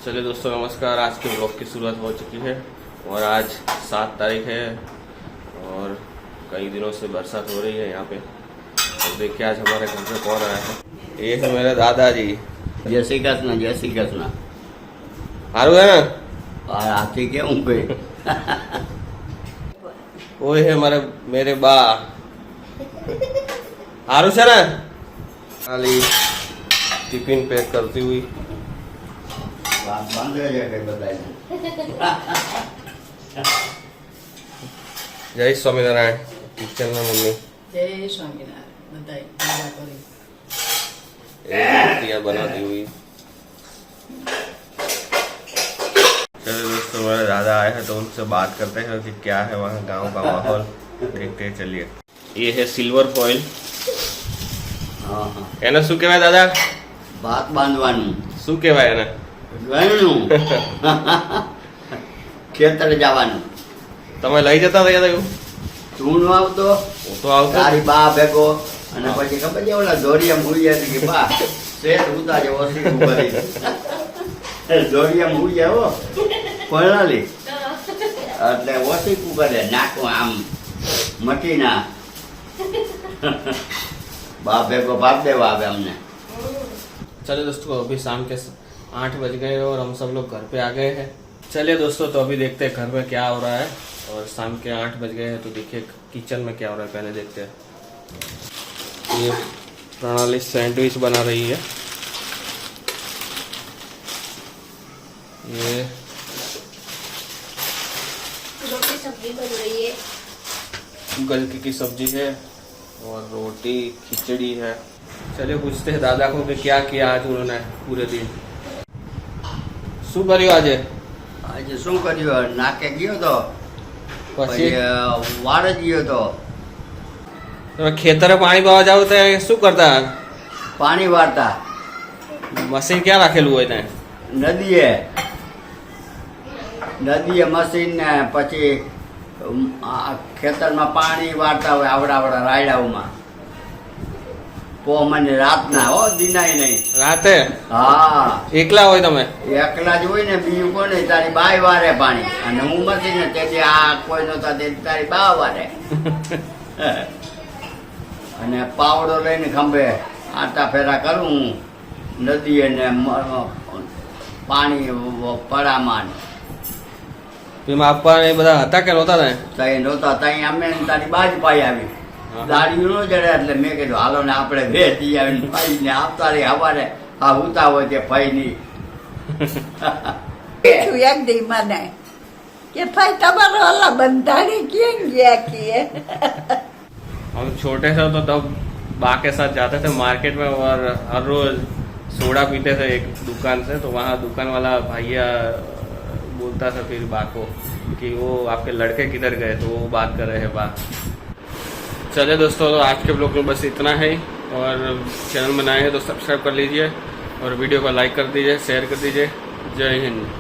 चलिए दोस्तों नमस्कार। आज के ब्लॉग की शुरुआत हो चुकी है और आज 7 तारीख है और कई दिनों से बरसात हो रही है यहाँ पे। और देखिए आज हमारे घर पे कौन आया है। ये है मेरे दादाजी। जय श्री कृष्ण, जय श्री कृष्ण। हारू है ना? और हाथी के ऊँगे वो है मेरे बा। हारू है ना? खाली टिफिन पैक करती हुई जय स्वामीनारायण। किचन में मम्मी जय स्वामीनारायण रोटियाँ बनाती हुई। चलो दोस्तों मेरे दादा आए हैं तो उनसे बात करते हैं कि क्या है वहाँ गांव का माहौल। देखते हैं चलिए। ये है सिल्वर फॉइल। एने શું કહેવાય દાદા? ભાત બાંધવાનું। શું કહેવાય એને? ગણનું ખેતર જવાનું। તમે લઈ જતા રહ્યા હતા એવું? તું નો આવતો? હું તો આવતો તારી બા ભેગો અને પછી ખબર છે ઓલા દોરિયા મૂળિયા કે બા શેઠ ઉતારે ઓછી કરી દોરિયા મૂળિયા હો પરણાલી એટલે ઓછી કરે નાખું આમ મટી ના बाप को बाप देवा आवे हमने। चलिए दोस्तों अभी शाम के 8 बज गए और हम सब लोग घर पे आ गए हैं। चलिए दोस्तों तो अभी देखते हैं घर में क्या हो रहा है। और शाम के 8 बज गए हैं तो देखिए किचन में क्या हो रहा है पहले देखते हैं। ये प्रणाली सैंडविच बना रही है। ये रोटी सब्जी बन रही है। गलकी की सब्जी है और रोटी खिचड़ी है। चलिए पूछते हैं दादा को कि क्या किया आज उन्होंने पूरे दिन। શું કર્યું આજે? આજે શું કર્યું? નાકે ગયો તો પછી વાડ ગયો તો તમે ખેતરે પાણી પાવા જાવ તો શું કરતા? પાણી વાળતા મશીન ક્યાં રાખેલું હોય ત્યાં? નદીએ મશીન ને પછી ખેતરમાં પાણી વાળતા હોય આવડા રાયડાઓમાં પોમને રાતના હો દિનાય નહીં રાતે? હા એકલા હોય તમે? એકલા જ હોય ને બીજું કોને તારી બાય વારે પાણી અને હું મશીન ને તેથી આ કોઈ નહોતા તે તારી બા વારે અને પાવડો લઈને ખંભે આટા ફેરા કરું હું નદીએ ને પાણી પડામાં એમાં આપવા એ બધા હતા કે નહોતા ને? તઈ નહોતા તઈ અમે તારી બાજ પાઈ આવી દાડી નો જડે એટલે મેં કીધું હાલો ને આપણે વેચી આવીને ભાઈ ને આપતા રહી હવારે આ ઉતા હોય તે ભાઈ ની एक दी मने कि भाई तुम्हारा वाला बंधारी क्यों गया किए। हम छोटे थे तो तब बा के साथ जाते थे मार्केट में और हर रोज सोडा पीते थे एक दुकान से। तो वहाँ दुकान वाला भैया बोलता था फिर बा को कि वो आपके लड़के किधर गए, तो वो बात कर रहे हैं बा। चलिए दोस्तों तो आज के ब्लॉग में बस इतना है। और चैनल में नए हैं तो सब्सक्राइब कर लीजिए और वीडियो को लाइक कर दीजिए, शेयर कर दीजिए। जय हिंद।